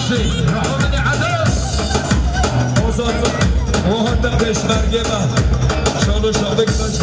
عاشی رحمت عدل آزاد مهندم پشمرگه و شالو شابه کنش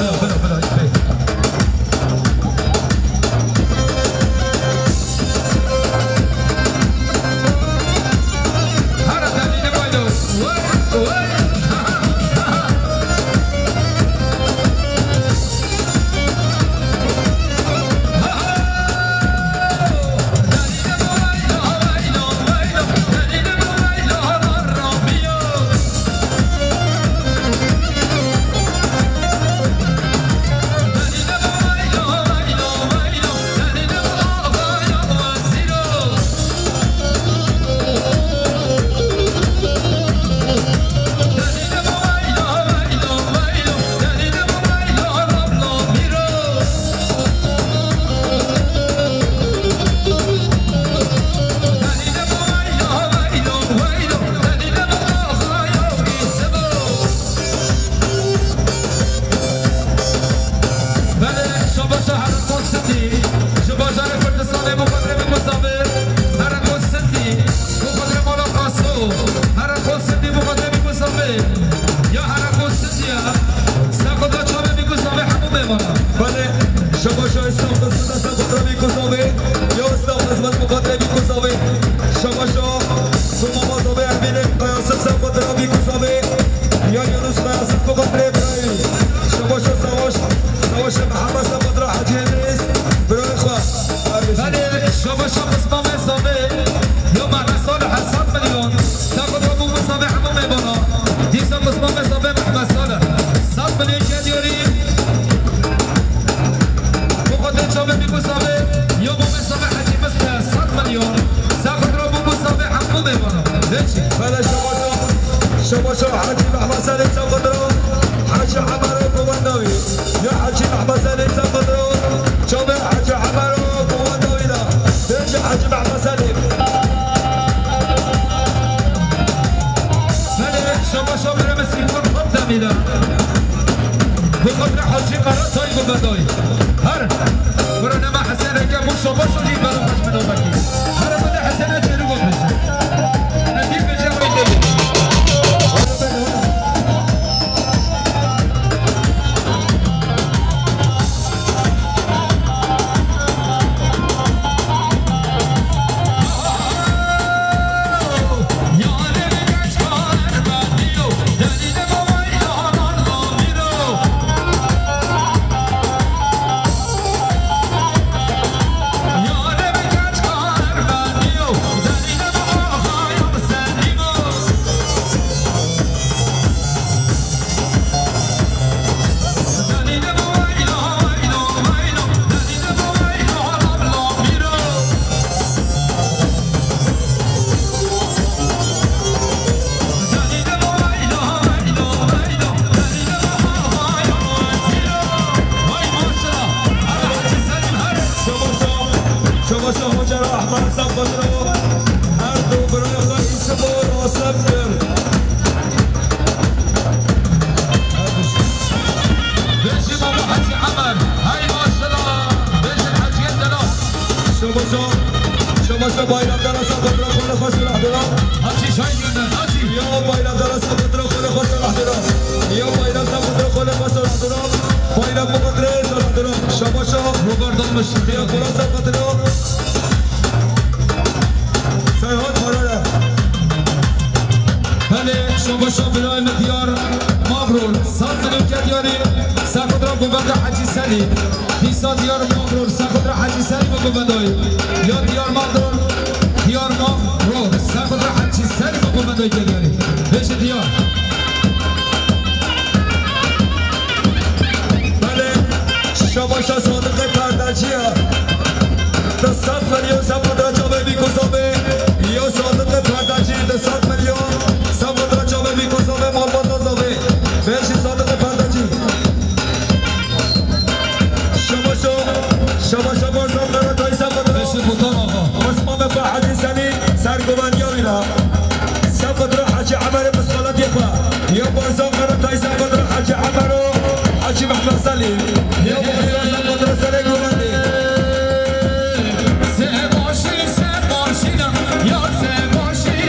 سه باشی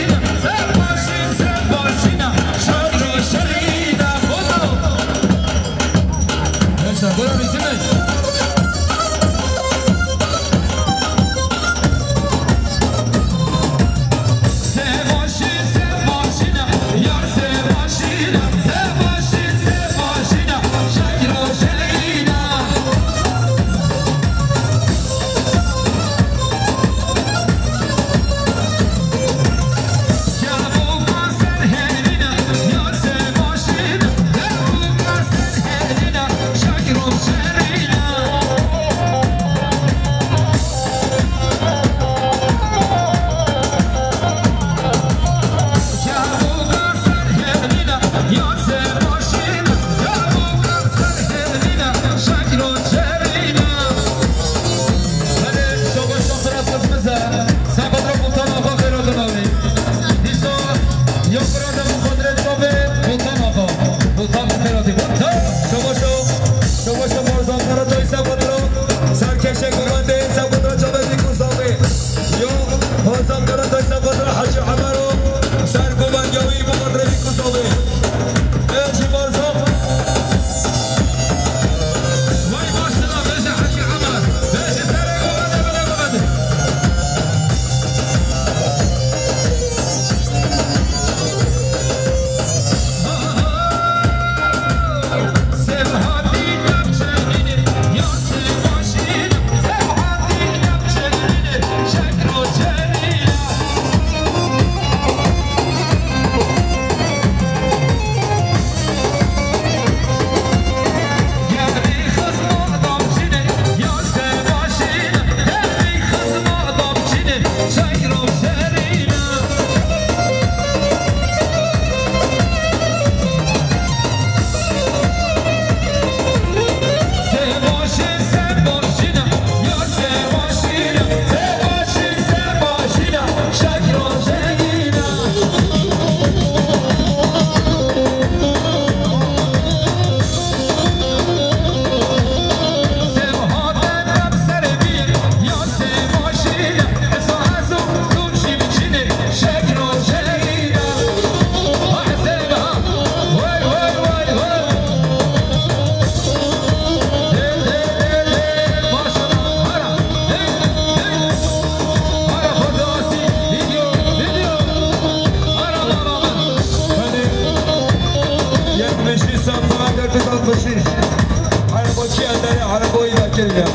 Gel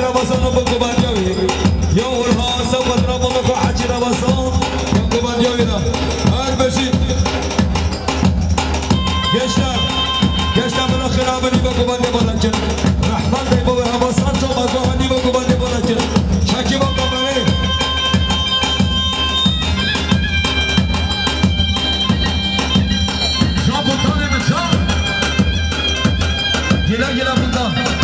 رمضان بگو بندیاوی یا اونها سبت را بگو حجی رمضان بگو بندیاوی را هر بشید گشتم بنا خرابنی بگو بندی بالا کن رحمت دیبا به رمضان تو بگو هنی بگو بندی بالا کن شکی بگو بندی جابوتان بچان گیلا بودم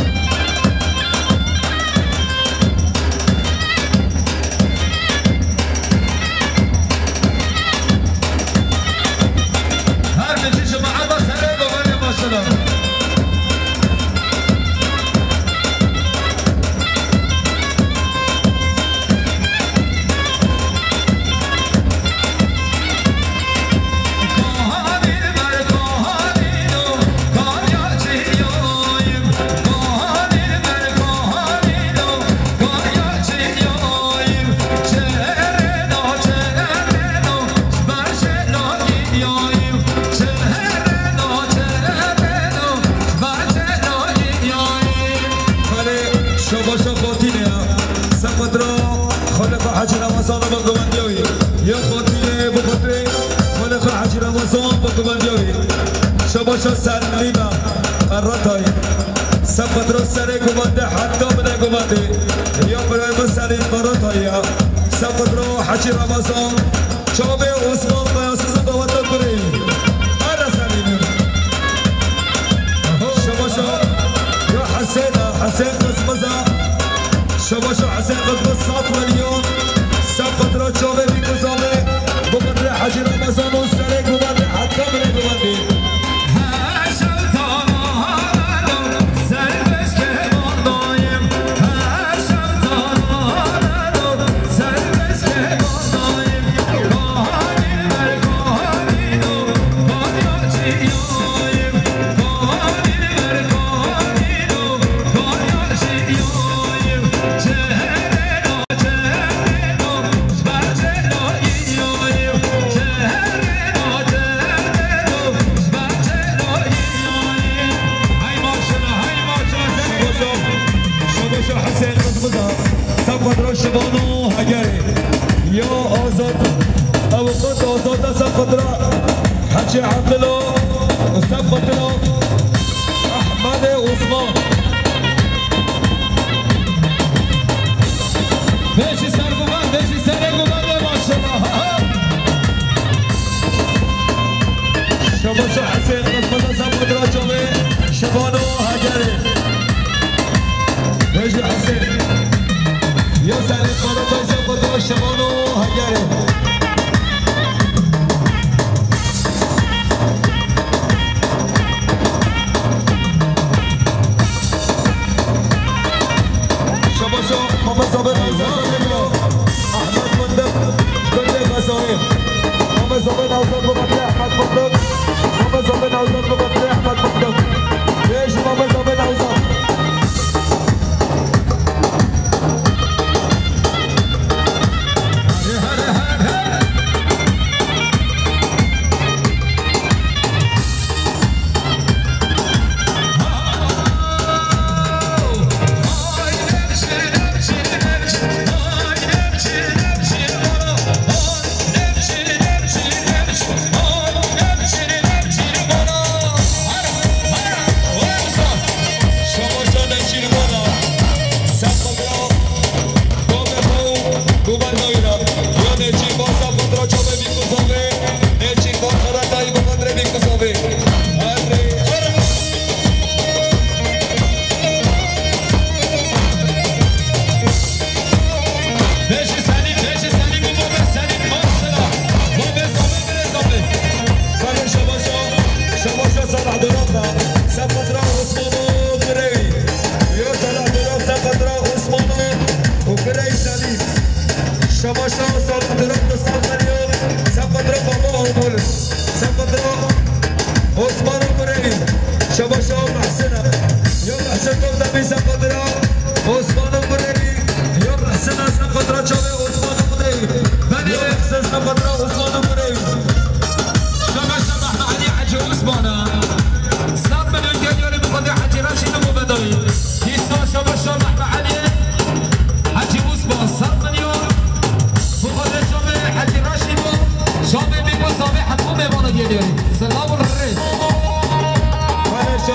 شباشا سلیمه قراتای سبت رو سره گمانده حتی بده گمانده یا برای مسلیم قراتای سبت رو حجی رمضان چابه عثمان قیاسیز دوات کنی هر سلیمه شباشا یا حسین قسمزه شباشا حسین قسمز 7 میلیون سبت رو چابه بیگزامه گمانده حجی رمضان و سره گمانده حتی بده گمانده شبانو هگره یا آزاد اوقات آزاد سبت را حجی عبدالله و سبت را احمد عثمان بشی سر گوبند بشی سر گوبند ماشالله شباشو حسین قسمت سبت را جامعه شبانو هگره بشی حسین یا سر قرار بایزه خدا شبانو هگره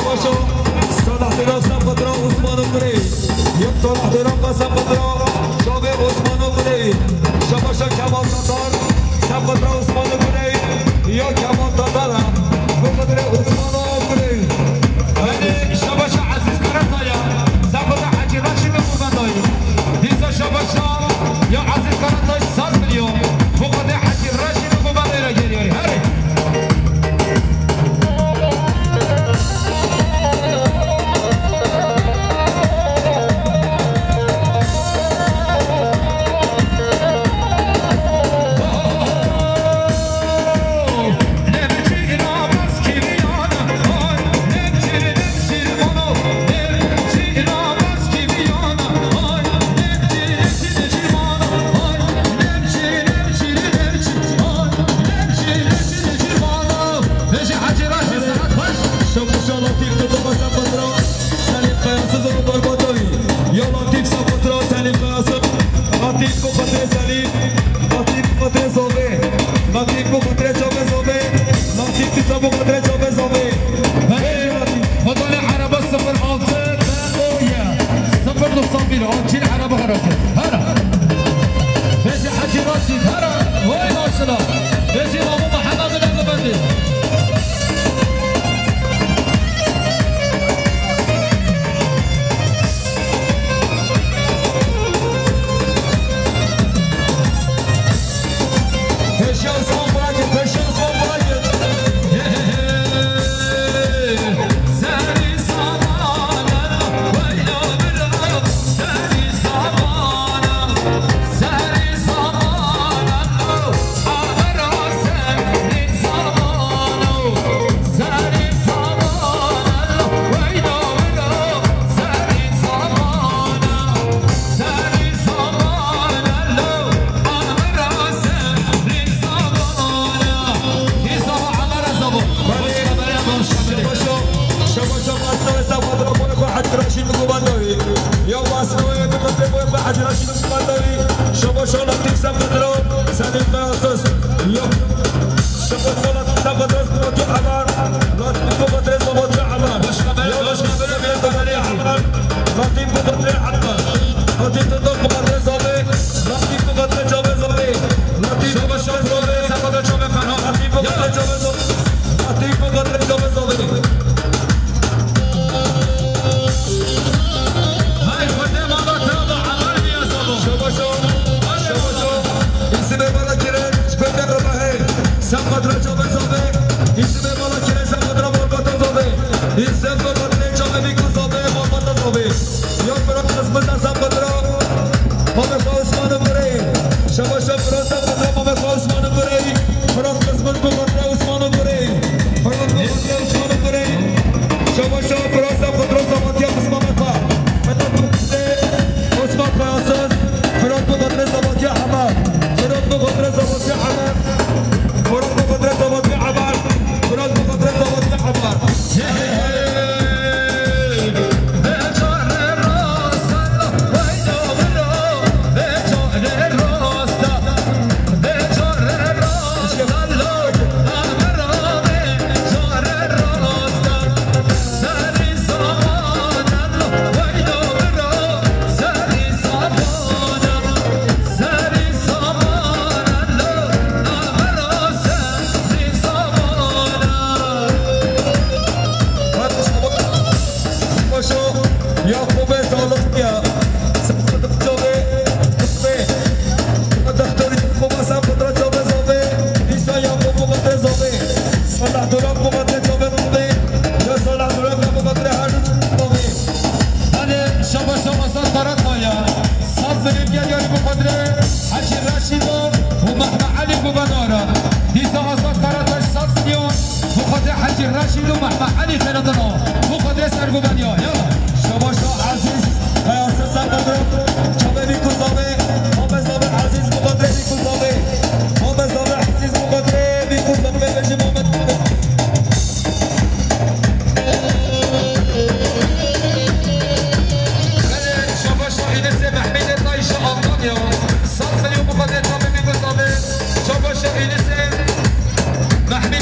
شباشو صلاح درام سبقت را عثمان بری یک صلاح درام سبقت را شابه عثمان بری شباشو کمال تاتار سبقت را عثمان بری یا کمال تاتار بقدر عثمان بری شباشو عزیز کرتایا سبقت حجی راشد موبندایی دیسا شباشو یا عزیز کرتای 100 میلیون بقدر حجی راشد موبندایی را گریاری هری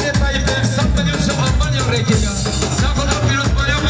محمد طيب 100 مليون شعب ألمانيا وأمريكا. سافر أبي رزق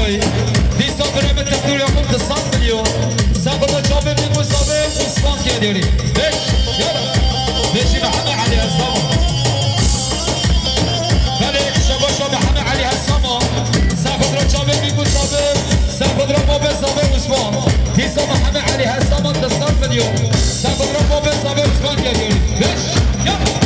توی دیسا برای تقدیر یا خود 100 میلیون سبب جامعه بین مسابق عثمان کردیاری بش یالا بشی محمد علی حسام بله شباشا محمد علی حسام سبب جامعه بین مسابق سبب ما به سابق عثمان دیسا محمد علی حسام 100 میلیون سبب ما به سابق عثمان کردیاری بش یالا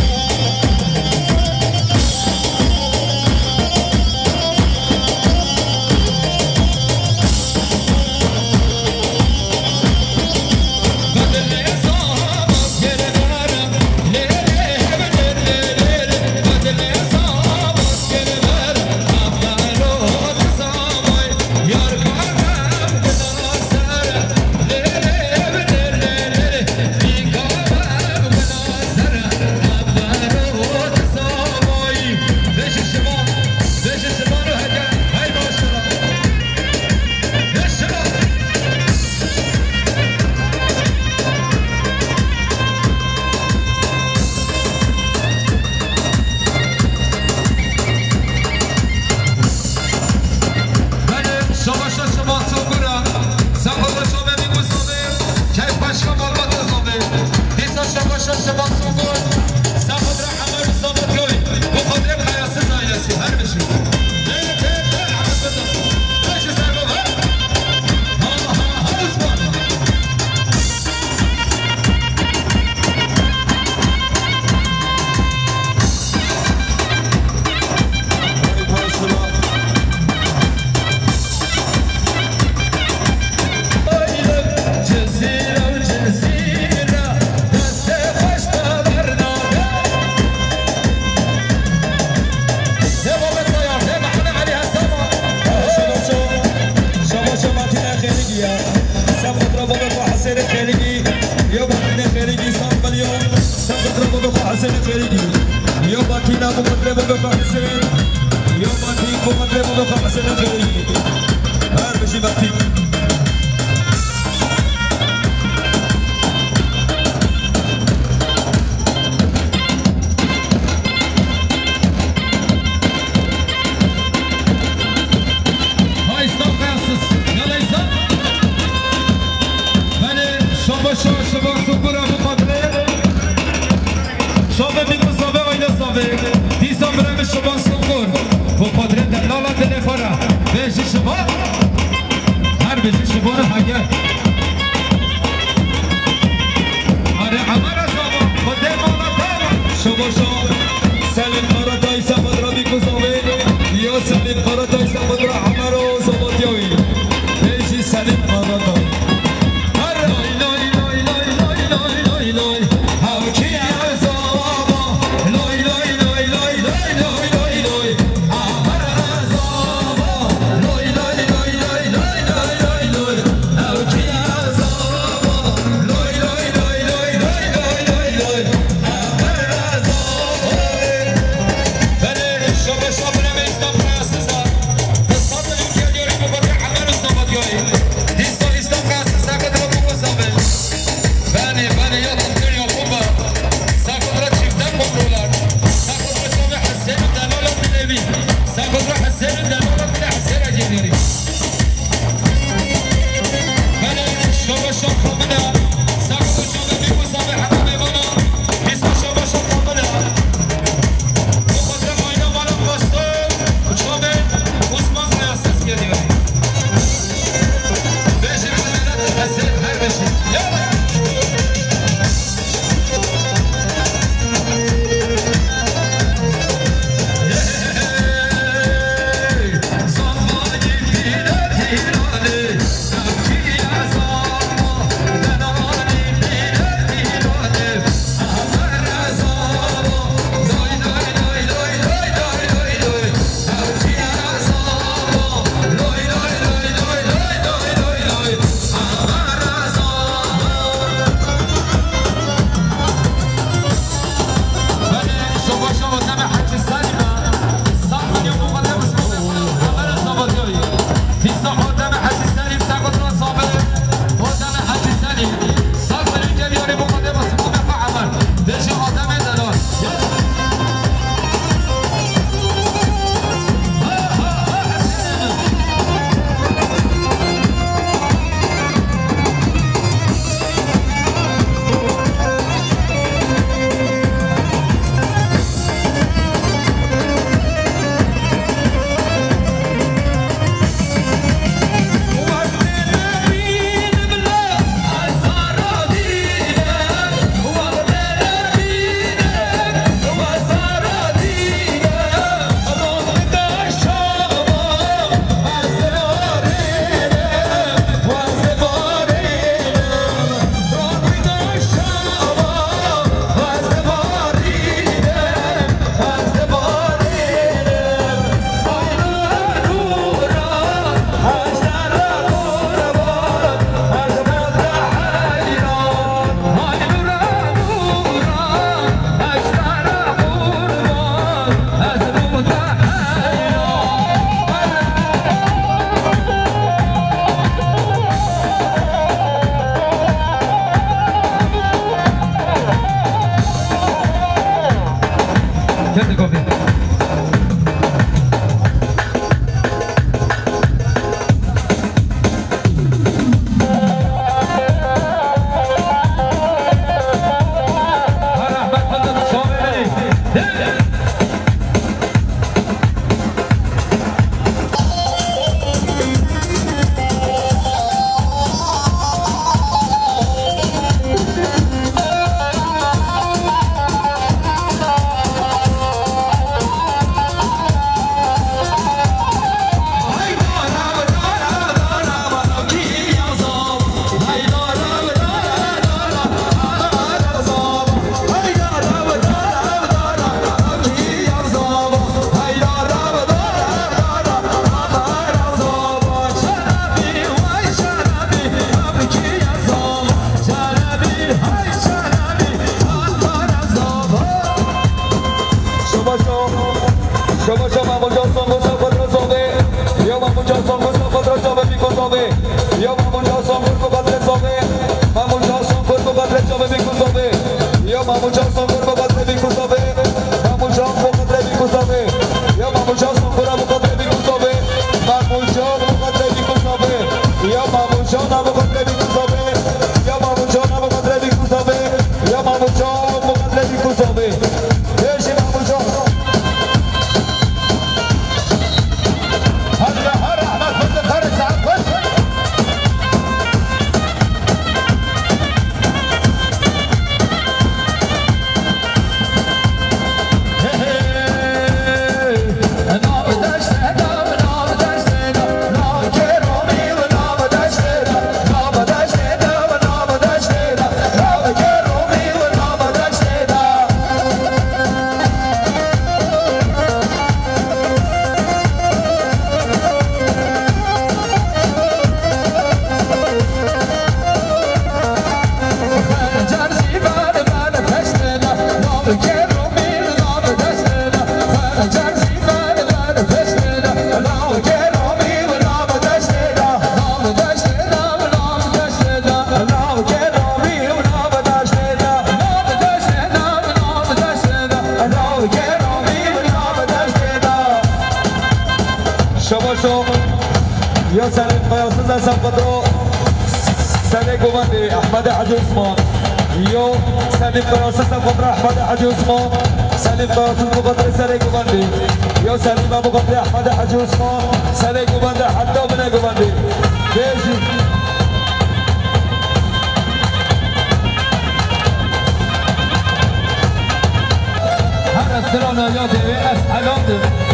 Loy loy یا سلیم قیاسی در سمت رو سنه گومندی احمد حاجی عثمان یا سلیم قیاسی سمت رو احمد حاجی عثمان سلیم قیاسی مقدر سنه گومندی یا سلیم مقدر احمد حاجی عثمان سنه گومنده حتی بنه گومندی بیشی هر استران آیاده از حلاده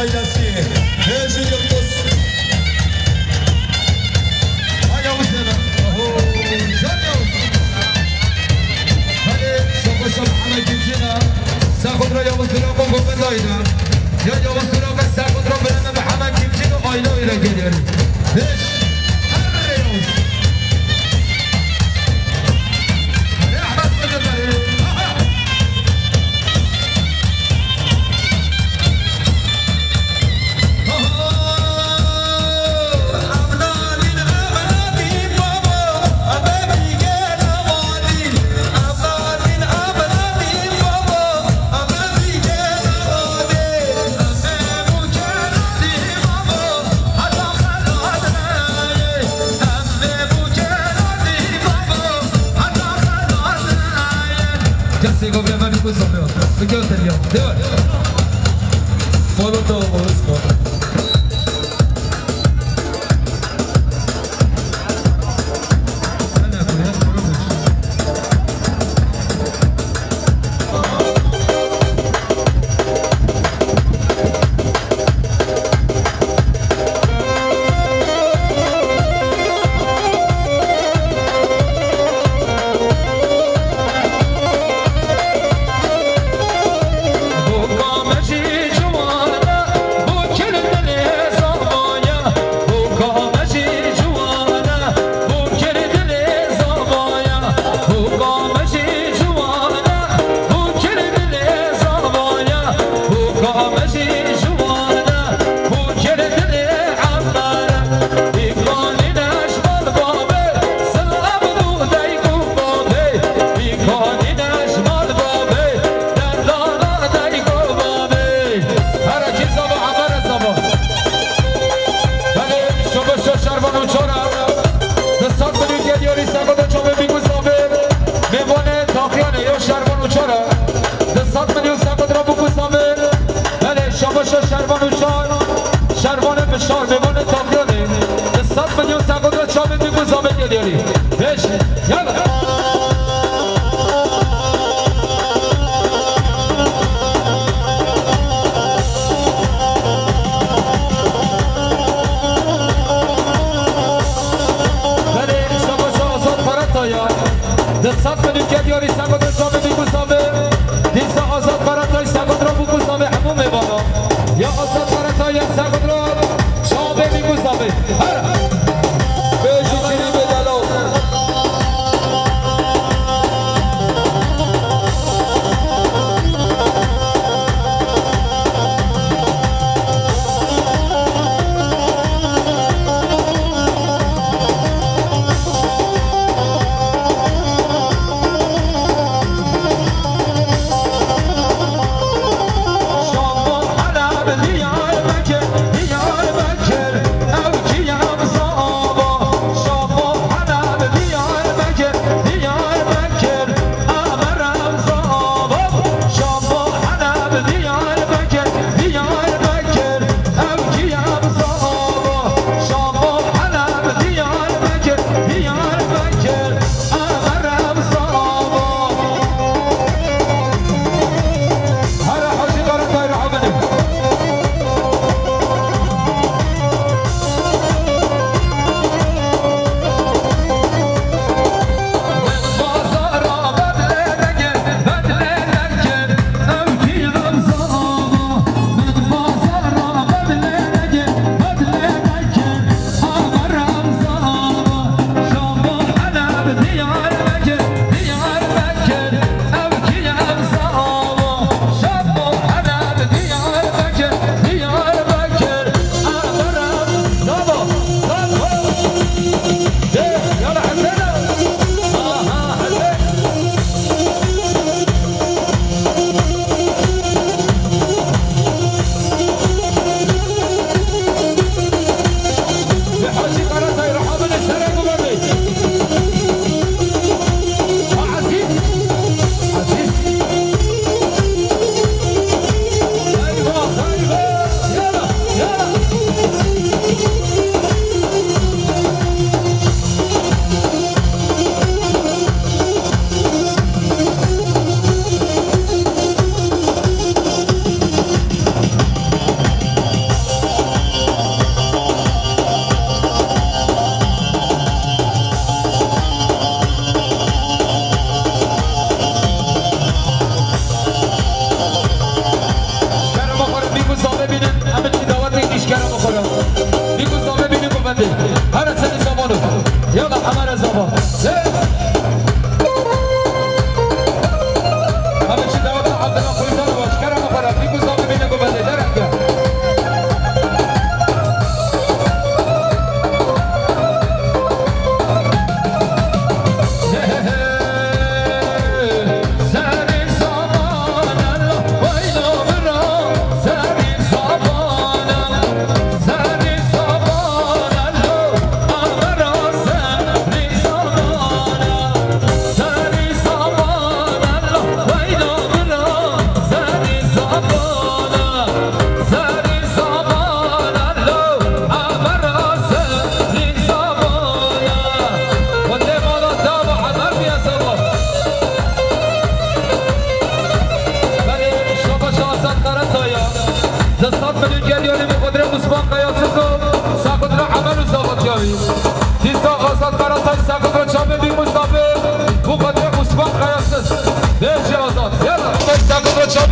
دستی هیچی یکوس آیا وزنه شب همه کمچینه ساخد را یا وزنه کن گفت دایده یا وزنه که ساخد را برنه به همه کمچینه آیده ایره گلیاری هیچ هر ریوز هره احمد بزنه Bu kameci cumana, bu kelin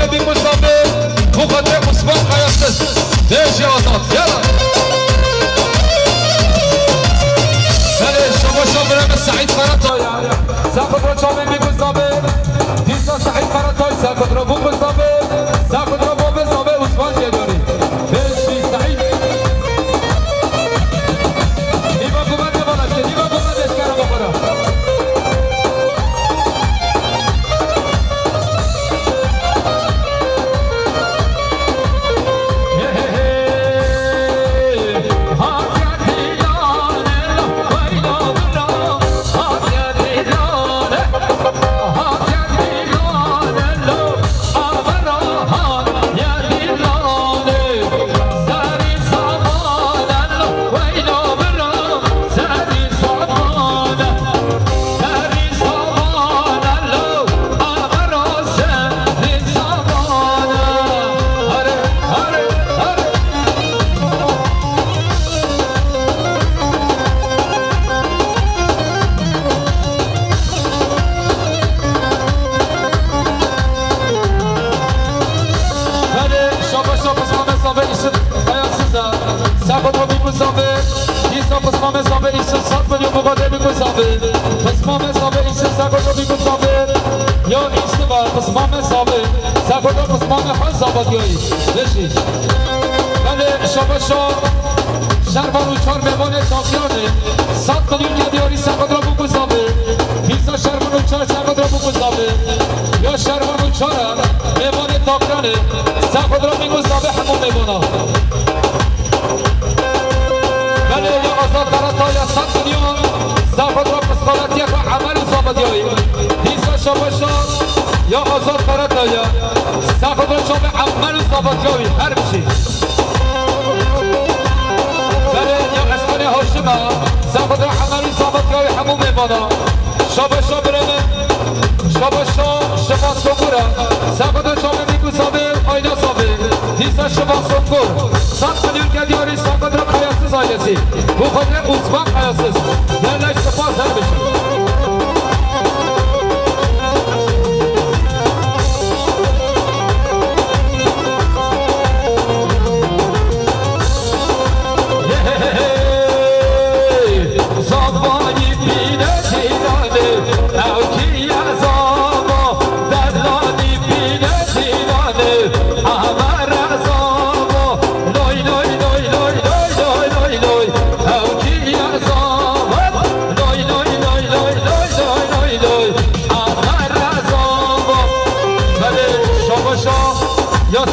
جامعه بی مسابق مقدم عثمان قیاسس دیجی آزاد یلا بله شما برم سعید فرطای ساخت را جامعه بی مسابق دیسا سعید فرطای ساخت را بو مسابق ساخت را بو مسابق عثمان جیداری دیجی سعید نیما گومد نبالد نیما گومد اشکرم بخورم شربان و چار میوان تاقیانه 100 میلیون یادیاری سقط را بگذابه پیزا شربان و چار سقط را بگذابه یا شربان و چار میوان تاقیانه سقط را بگذابه همون میوانا بله یا آزاد درتا یا 100 میلیون سقط را پسخالتی که عمل و زابدیاری پیزا شباشا یا آزاد درتا یا سقط را شبه عمل و زابدیاری هر بشی هاشما ساخت را حمل ثابت کاری همون میمانا شابشا برمه شابشا شما سنگورا ساخت را شامه میگو ثابت آینا ثابت دیسا شما سنگور 100 میلیون گدیاری ساخت را قیاسز آیسی بو خاطر عثمان قیاسز یعنی سپاس هر بشه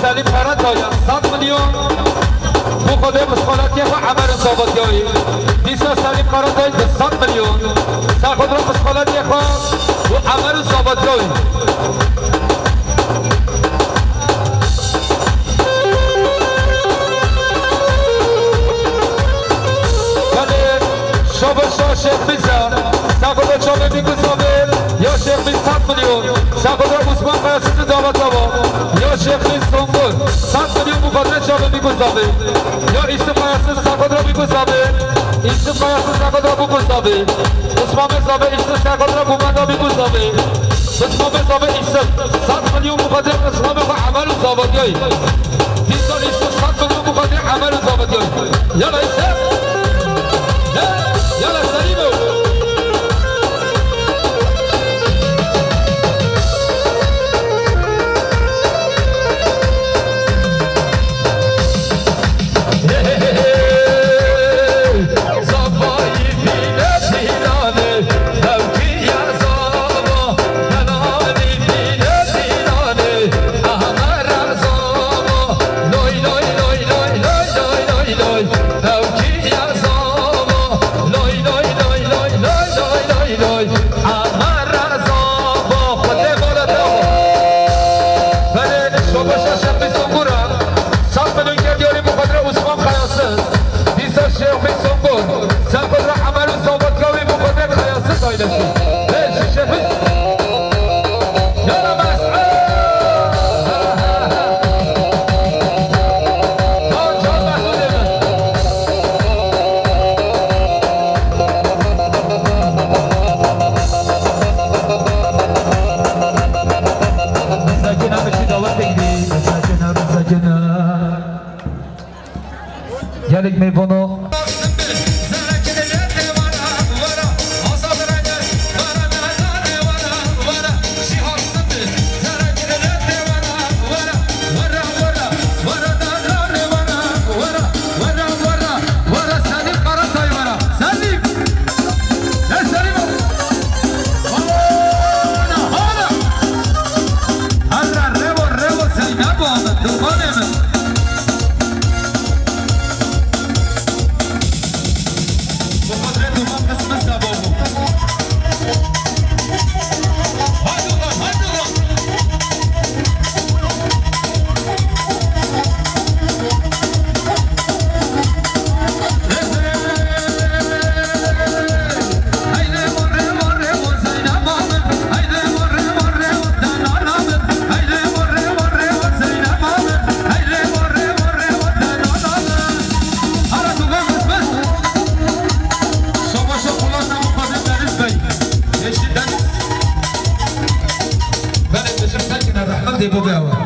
سلیم فرد دایم 100 میلیون بو خود مسخالتی و عمل ثابتیایی دیسا سلیم فرد دایم 100 میلیون سر خود را مسخالتی و عمل ثابتیایی بله شابشا شیخ بیزا سر خود را چامه میگو ثابت یا شیخ بیز 100 میلیون سر خود را عثمان قیاسز دعوت آبا یا شیخ بیز سنگل 100 میلیون مقادره چامه میگذابه یا ایسم قیاسز سرخود را میگذابه ایسم قیاسز سرخود را بگذابه عثمان مزابه ایسم سرخود را بومندا میگذابه عثمان مزابه ایسم 100 میلیون مقادره عثمان و عمل و زابطیایی دیسان ایسم 100 میلیون مقادره عمل و زابطیایی یالا ایسم یالا سلیمو دعوت بگیرید گلک میفونو دي بوباوا